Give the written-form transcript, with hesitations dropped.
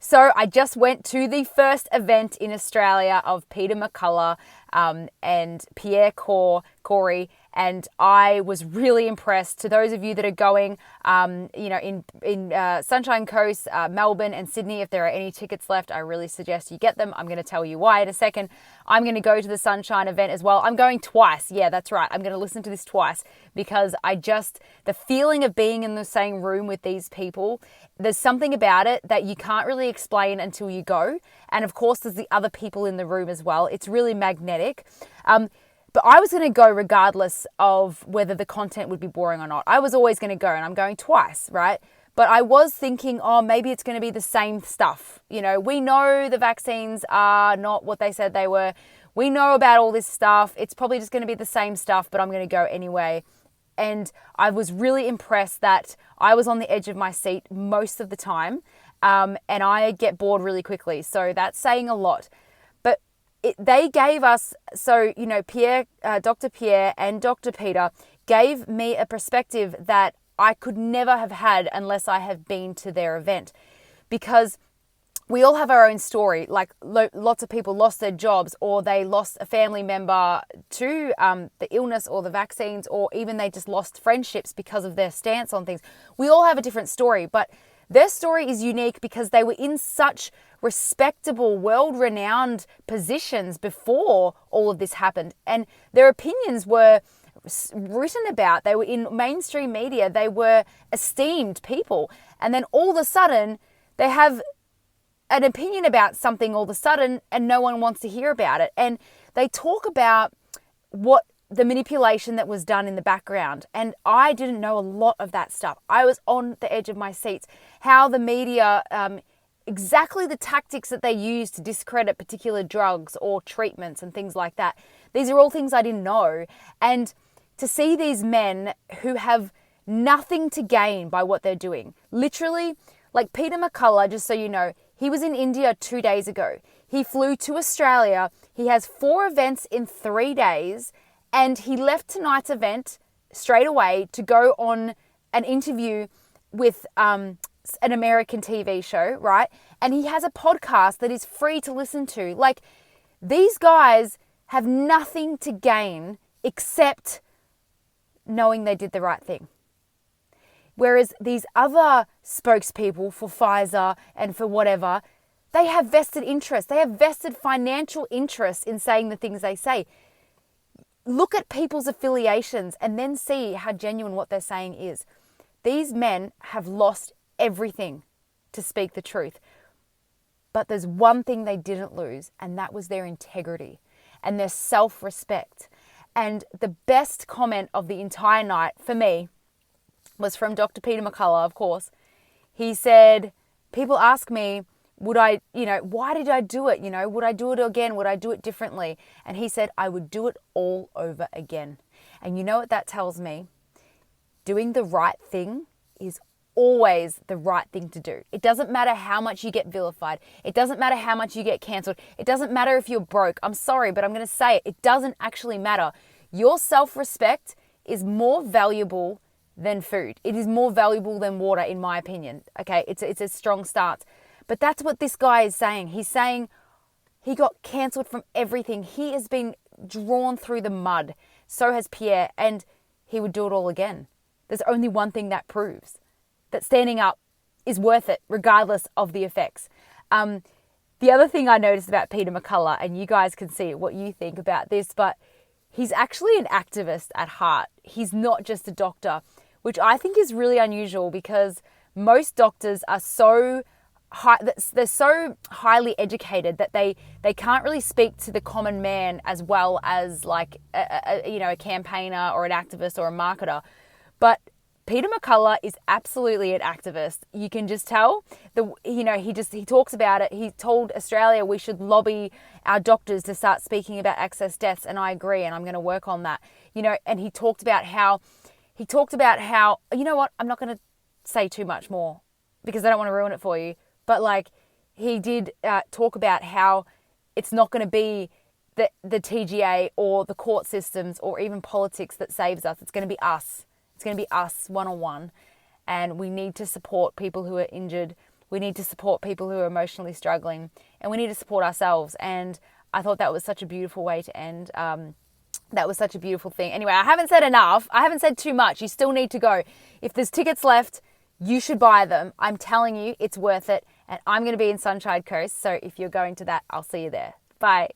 So I just went to the first event in Australia of Peter McCullough and Pierre Corey, and I was really impressed. To those of you that are going, in Sunshine Coast, Melbourne and Sydney, if there are any tickets left, I really suggest you get them. I'm going to tell you why in a second. I'm going to go to the Sunshine event as well. I'm going twice. Yeah, that's right. I'm going to listen to this twice because the feeling of being in the same room with these people, there's something about it that you can't really explain until you go. And of course, there's the other people in the room as well. It's really magnetic. But I was going to go regardless of whether the content would be boring or not. I was always going to go, and I'm going twice, right? But I was thinking, maybe it's going to be the same stuff. We know the vaccines are not what they said they were. We know about all this stuff. It's probably just going to be the same stuff, but I'm going to go anyway. And I was really impressed that I was on the edge of my seat most of the time, and I get bored really quickly. So that's saying a lot. But they gave us, Pierre, Dr. Pierre and Dr. Peter gave me a perspective that I could never have had unless I have been to their event, because we all have our own story. Like lots of people lost their jobs, or they lost a family member to the illness or the vaccines, or even they just lost friendships because of their stance on things. We all have a different story, but their story is unique because they were in such respectable, world-renowned positions before all of this happened. And their opinions were written about. They were in mainstream media. They were esteemed people. And then all of a sudden, they have an opinion about something all of a sudden, and no one wants to hear about it. And they talk about what the manipulation that was done in the background. And I didn't know a lot of that stuff. I was on the edge of my seats. How the media, exactly the tactics that they use to discredit particular drugs or treatments and things like that. These are all things I didn't know. And to see these men who have nothing to gain by what they're doing, literally, like Peter McCullough, just so you know, he was in India 2 days ago. He flew to Australia. He has 4 events in 3 days. And he left tonight's event straight away to go on an interview with an American TV show, right? And he has a podcast that is free to listen to. Like, these guys have nothing to gain except knowing they did the right thing. Whereas these other spokespeople for Pfizer and for whatever, they have vested interest. They have vested financial interest in saying the things they say. Look at people's affiliations and then see how genuine what they're saying is. These men have lost everything to speak the truth. But there's one thing they didn't lose, and that was their integrity and their self-respect. And the best comment of the entire night for me was from Dr. Peter McCullough, of course. He said, people ask me, why did I do it? Would I do it again? Would I do it differently? And he said, I would do it all over again. And you know what that tells me? Doing the right thing is always the right thing to do. It doesn't matter how much you get vilified. It doesn't matter how much you get cancelled. It doesn't matter if you're broke. I'm sorry, but I'm going to say it. It doesn't actually matter. Your self-respect is more valuable than food. It is more valuable than water, in my opinion. Okay, it's a strong stance. But that's what this guy is saying. He's saying he got cancelled from everything. He has been drawn through the mud. So has Pierre, and he would do it all again. There's only one thing that proves that standing up is worth it, regardless of the effects. The other thing I noticed about Peter McCullough, and you guys can see what you think about this, but he's actually an activist at heart. He's not just a doctor, which I think is really unusual because most doctors are they're so highly educated that they can't really speak to the common man as well as like a campaigner or an activist or a marketer. But Peter McCullough is absolutely an activist. You can just tell. He talks about it. He told Australia we should lobby our doctors to start speaking about excess deaths, and I agree, and I'm going to work on that. And he talked about how, you know what, I'm not going to say too much more because I don't want to ruin it for you. But he did talk about how it's not going to be the TGA or the court systems or even politics that saves us. It's going to be us. It's going to be us one-on-one. And we need to support people who are injured. We need to support people who are emotionally struggling, and we need to support ourselves. And I thought that was such a beautiful way to end. That was such a beautiful thing. Anyway, I haven't said enough. I haven't said too much. You still need to go. If there's tickets left, you should buy them. I'm telling you, it's worth it. And I'm going to be in Sunshine Coast. So if you're going to that, I'll see you there. Bye.